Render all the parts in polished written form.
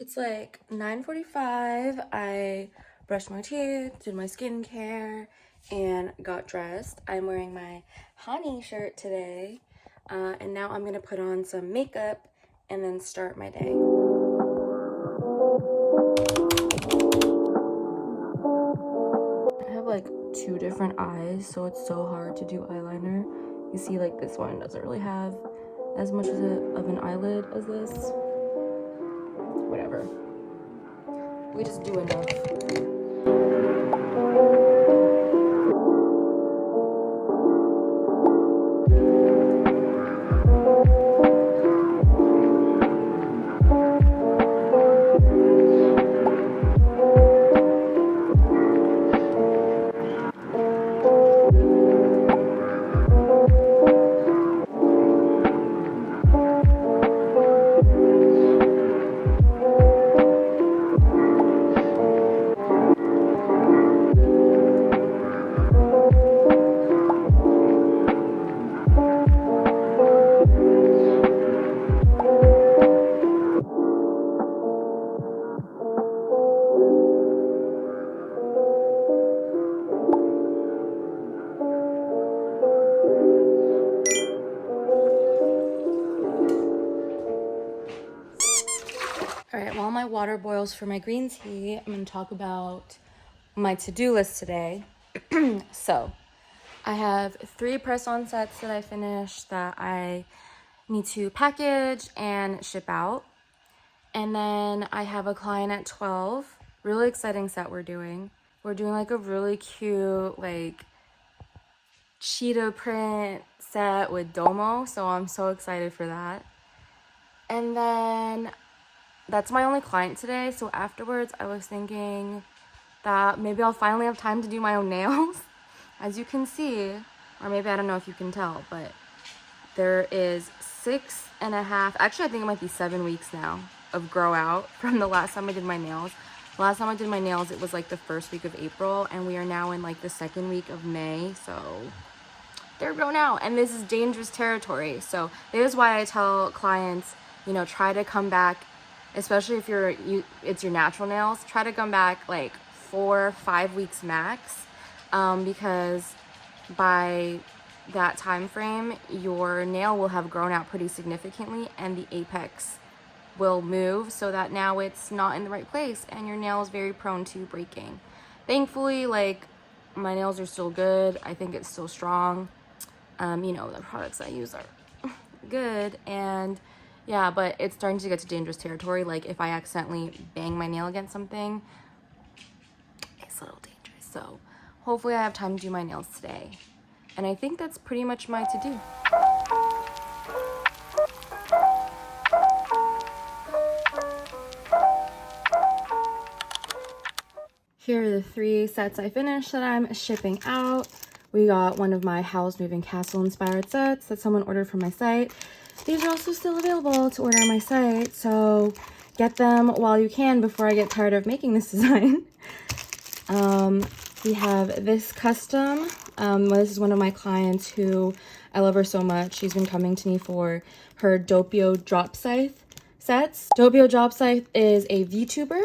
It's like 9:45. I brushed my teeth, did my skincare, and got dressed. I'm wearing my honey shirt today, and now I'm gonna put on some makeup and then start my day. I have like two different eyes, so it's so hard to do eyeliner. You see, like this one doesn't really have as much of an eyelid as this. Whatever. We just do enough. All right, while my water boils for my green tea, I'm gonna talk about my to-do list today. So, I have 3 press-on sets that I finished that I need to package and ship out. And then I have a client at 12. Really exciting set we're doing. We're doing like a really cute, like, cheetah print set with domo, so I'm so excited for that. And then that's my only client today, so afterwards I was thinking that maybe I'll finally have time to do my own nails. As you can see, or maybe I don't know if you can tell, but there is 6.5, actually I think it might be 7 weeks now of grow out from the last time I did my nails. Last time I did my nails, it was like the first week of April, and we are now in like the second week of May, so they're grown out, and this is dangerous territory. So this is why I tell clients, you know, try to come back, especially if it's your natural nails, try to come back like 4 or 5 weeks max, because by that time frame your nail will have grown out pretty significantly and the apex will move, so that now it's not in the right place and your nail is very prone to breaking. Thankfully, like, my nails are still good. I think it's still strong. You know, the products I use are good, and yeah, but it's starting to get to dangerous territory. Like, if I accidentally bang my nail against something, it's a little dangerous. So hopefully I have time to do my nails today, and I think that's pretty much my to-do. Here are the 3 sets I finished that I'm shipping out. We got one of my house moving castle inspired sets that someone ordered from my site. These are also still available to order on my site, so get them while you can before I get tired of making this design. We have this custom. This is one of my clients who, I love her so much. She's been coming to me for her Doppio drop scythe sets. Doppio drop scythe is a VTuber,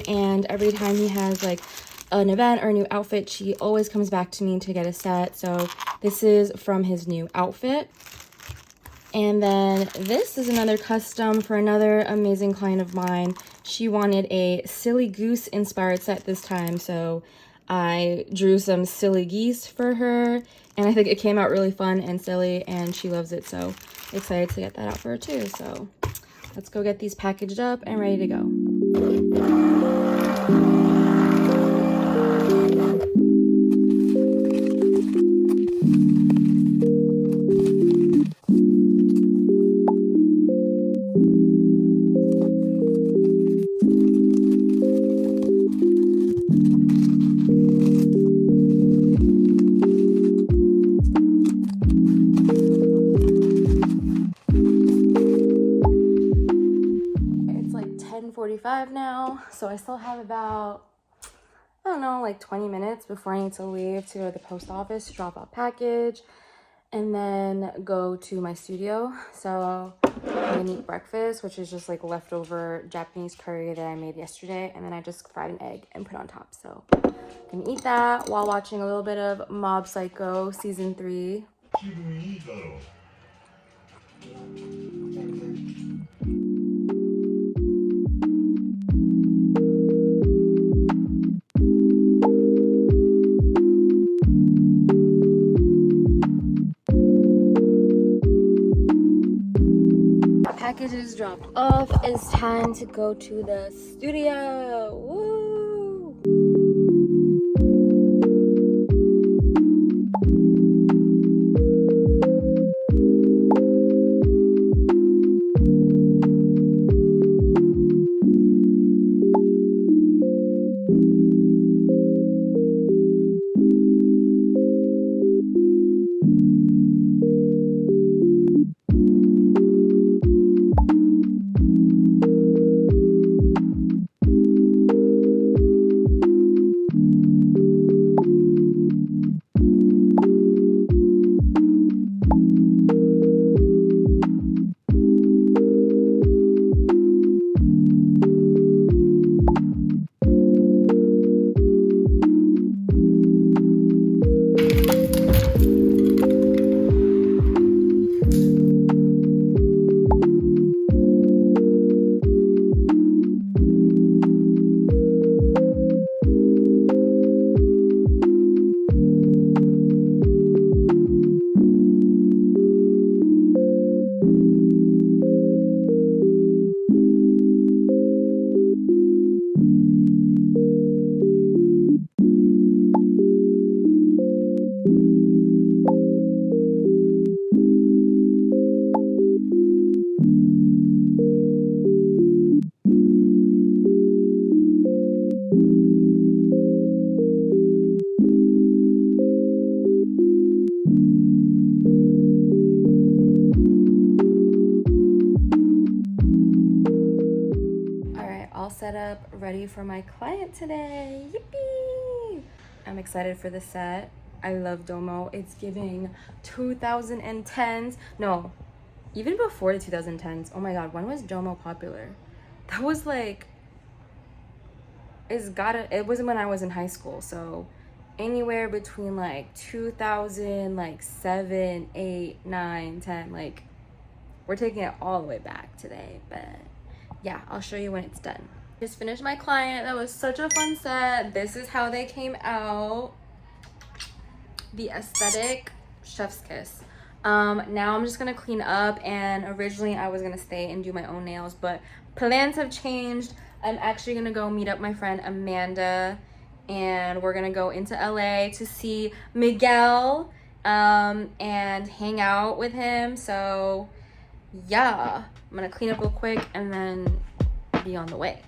and every time he has like an event or a new outfit, she always comes back to me to get a set. So this is from his new outfit. And then this is another custom for another amazing client of mine. She wanted a silly goose inspired set this time, so I drew some silly geese for her, and I think it came out really fun and silly, and she loves it, so excited to get that out for her too. So let's go get these packaged up and ready to go. It's like 10:45 now, so I still have about, I don't know, like 20 minutes before I need to leave to go to the post office to drop off package and then go to my studio. So I'm gonna eat breakfast, which is just like leftover Japanese curry that I made yesterday, and then I just fried an egg and put on top. So I'm gonna eat that while watching a little bit of Mob Psycho season 3. Packages dropped off. It's time to go to the studio. Woo! All set up, ready for my client today. Yippee! I'm excited for the set. I love Domo. It's giving 2010s. No, even before the 2010s. Oh my god, when was Domo popular? That was like, it wasn't when I was in high school, so anywhere between like 2000, like 7, 8, 9, 10, like we're taking it all the way back today, but yeah, I'll show you when it's done. Just finished my client. That was such a fun set. This is how they came out. The aesthetic, chef's kiss. Now I'm just gonna clean up, and originally I was gonna stay and do my own nails, but plans have changed. I'm actually gonna go meet up my friend Amanda, and we're gonna go into LA to see Miguel and hang out with him. So yeah, I'm gonna clean up real quick and then be on the way.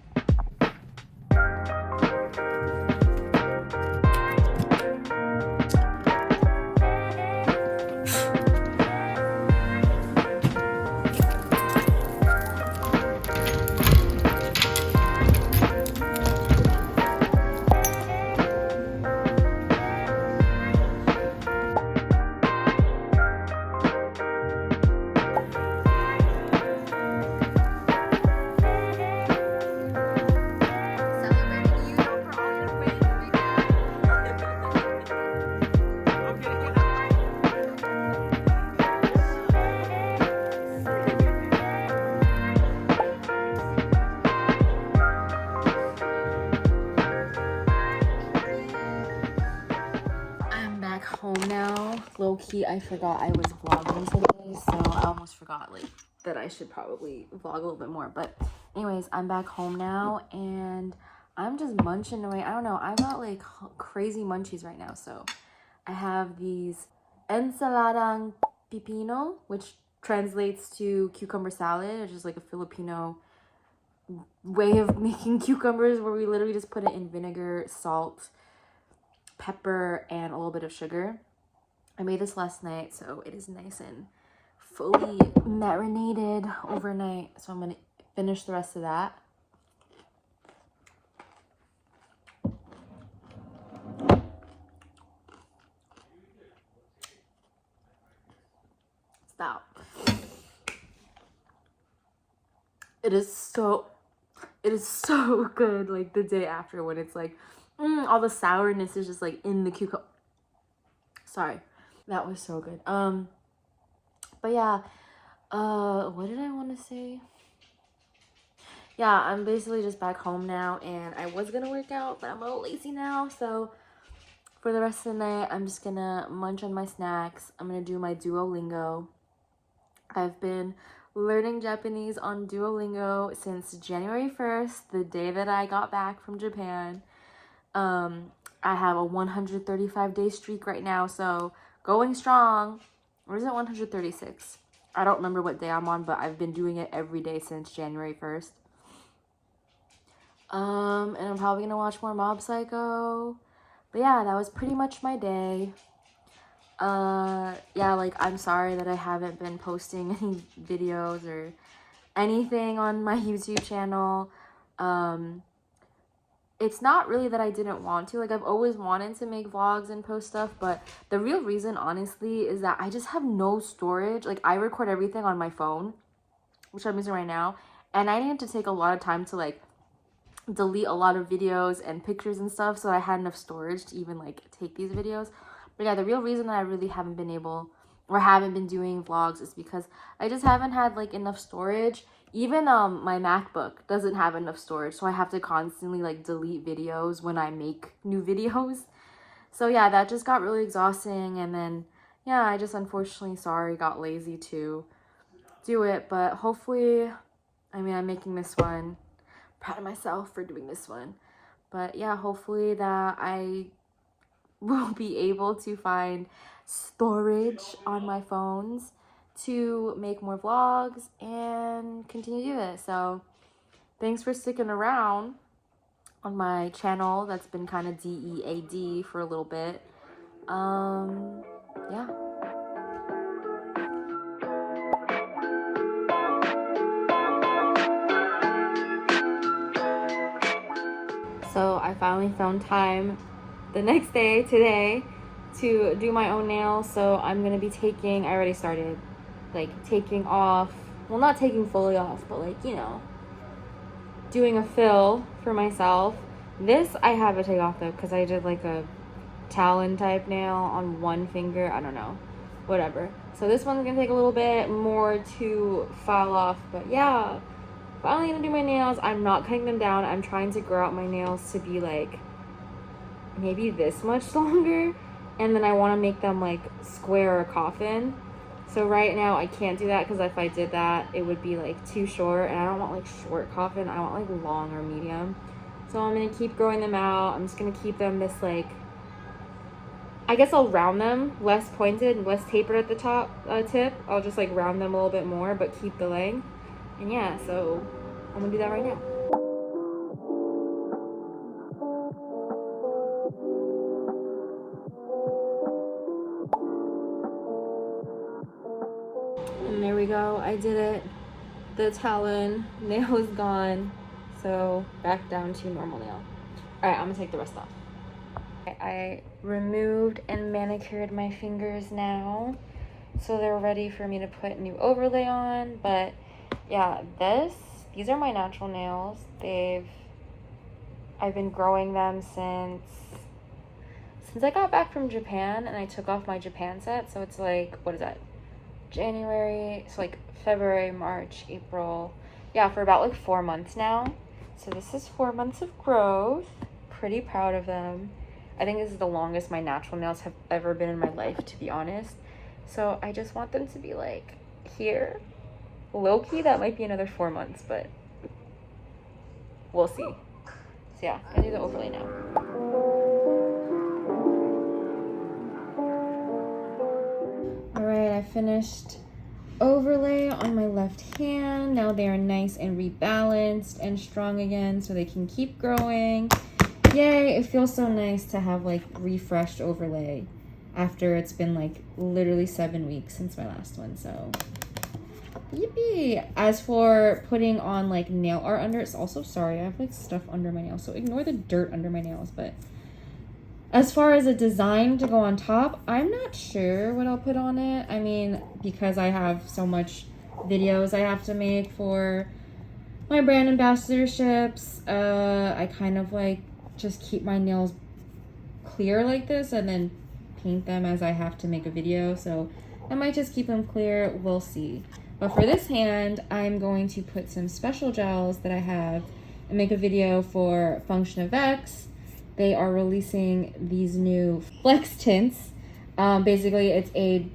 Home now. Low-key, I forgot I was vlogging today, so I almost forgot like that I should probably vlog a little bit more. But anyways, I'm back home now and I'm just munching away. I don't know, I got like crazy munchies right now. So I have these ensaladang pipino, which translates to cucumber salad, which is like a Filipino way of making cucumbers where we literally just put it in vinegar, salt, pepper, and a little bit of sugar. I made this last night, so it is nice and fully marinated overnight. So I'm gonna finish the rest of that. Stop. It is so good, like the day after, when it's like all the sourness is just like in the cucumber. Sorry, that was so good. But yeah, what did I want to say? Yeah, I'm basically just back home now, and I was gonna work out, but I'm a little lazy now, so for the rest of the night, I'm just gonna munch on my snacks. I'm gonna do my Duolingo. I've been learning Japanese on Duolingo since January 1st, the day that I got back from Japan. I have a 135-day streak right now, so going strong. Or is it 136? I don't remember what day I'm on, but I've been doing it every day since January 1st. And I'm probably gonna watch more Mob Psycho. But yeah, that was pretty much my day. Yeah, like, I'm sorry that I haven't been posting any videos or anything on my YouTube channel. It's not really that I didn't want to. Like, I've always wanted to make vlogs and post stuff, but the real reason, honestly, is that I just have no storage. Like, I record everything on my phone, which I'm using right now, and I needed to take a lot of time to, like, delete a lot of videos and pictures and stuff, so I had enough storage to even, like, take these videos. But yeah, the real reason that I really haven't been able, or haven't been doing vlogs, is because I just haven't had, like, enough storage. Even my MacBook doesn't have enough storage, so I have to constantly, like, delete videos when I make new videos. So yeah, that just got really exhausting, and then yeah, I just unfortunately, got lazy to do it. But hopefully, I mean, I'm making this one. Proud of myself for doing this one. But yeah, hopefully that I will be able to find storage on my phones to make more vlogs and continue to do this. So thanks for sticking around on my channel that's been kind of DEAD for a little bit. Yeah. So I finally found time the next day, today, to do my own nails. So I'm gonna be taking, I already started, like, taking off, well, not taking fully off, but, like, you know, doing a fill for myself. This I have to take off though, because I did like a talon type nail on one finger. I don't know, whatever. So this one's gonna take a little bit more to file off, but yeah, finally gonna do my nails. I'm not cutting them down. I'm trying to grow out my nails to be like maybe this much longer, and then I want to make them like square or coffin. So right now I can't do that, because if I did that, it would be like too short, and I don't want like short coffin. I want like long or medium. So I'm gonna keep growing them out. I'm just gonna keep them this, like, I guess I'll round them, less pointed, less tapered at the top tip. I'll just like round them a little bit more, but keep the length. And yeah, so I'm gonna do that right now. And there we go, I did it. The talon nail is gone, so back down to normal nail. All right, I'm gonna take the rest off. I removed and manicured my fingers now, so they're ready for me to put new overlay on. But yeah, these are my natural nails. I've been growing them since I got back from Japan, and I took off my Japan set. So it's like, what is that? January, so like February, March, April. Yeah, for about like 4 months now. So this is 4 months of growth. Pretty proud of them. I think this is the longest my natural nails have ever been in my life, to be honest. So I just want them to be like here. Low-key, that might be another 4 months, but we'll see. So yeah, I'm gonna do the overlay now. All right, I finished overlay on my left hand. Now they are nice and rebalanced and strong again, so they can keep growing. Yay, it feels so nice to have like refreshed overlay after it's been like literally 7 weeks since my last one, so yippee. As for putting on like nail art under, it's also, sorry, I have like stuff under my nails, so ignore the dirt under my nails. But as far as a design to go on top, I'm not sure what I'll put on it. I mean, because I have so much videos I have to make for my brand ambassadorships. I kind of like just keep my nails clear like this and then paint them as I have to make a video. So I might just keep them clear. We'll see. But for this hand, I'm going to put some special gels that I have and make a video for Function of X. They are releasing these new flex tints. Basically, it's a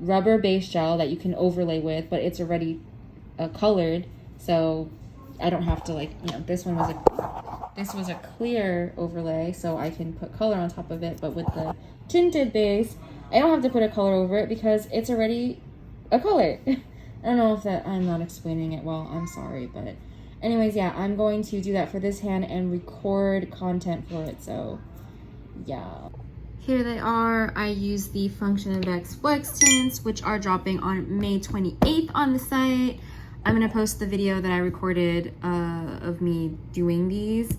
rubber base gel that you can overlay with, but it's already colored, so I don't have to this was a clear overlay, so I can put color on top of it. But with the tinted base, I don't have to put a color over it because it's already a color. I don't know if I'm not explaining it well. I'm sorry, but anyways, yeah, I'm going to do that for this hand and record content for it. So yeah. Here they are. I use the Function of X Flex tints, which are dropping on May 28th on the site. I'm gonna post the video that I recorded of me doing these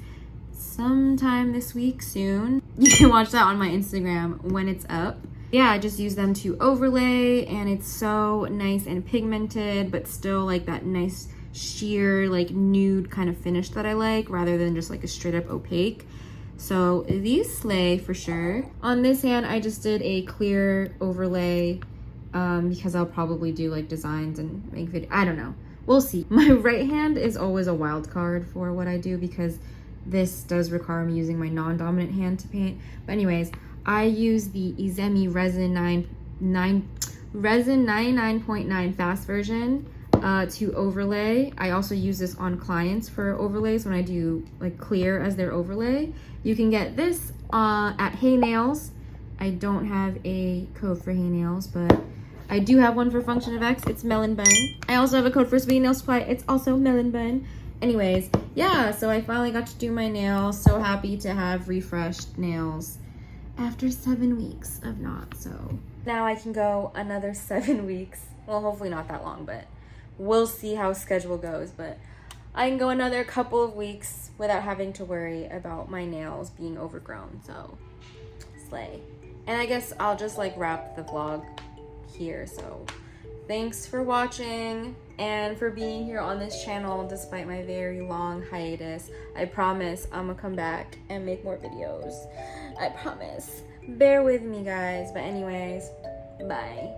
sometime this week soon. You can watch that on my Instagram when it's up. Yeah, I just use them to overlay, and it's so nice and pigmented, but still like that nice sheer like nude kind of finish that I like, rather than just like a straight up opaque. So these slay for sure. On this hand, I just did a clear overlay because I'll probably do like designs and make video. I don't know. We'll see. My right hand is always a wild card for what I do because this does require me using my non-dominant hand to paint. But anyways, I use the Izemi Resin 99.9 fast version to overlay. I also use this on clients for overlays when I do like clear as their overlay. You can get this at Hey Nails. I don't have a code for Hey Nails, but I do have one for Function of X. It's Melon Bun. I also have a code for Sweet Nail Supply. It's also Melon Bun. Anyways, yeah, so I finally got to do my nails. So happy to have refreshed nails after 7 weeks of not. So now I can go another 7 weeks. Well, hopefully not that long, but we'll see how schedule goes. But I can go another couple of weeks without having to worry about my nails being overgrown. So slay. And I guess I'll just like wrap the vlog here. So thanks for watching and for being here on this channel despite my very long hiatus. I promise I'm gonna come back and make more videos. I promise. Bear with me, guys. But anyways, bye.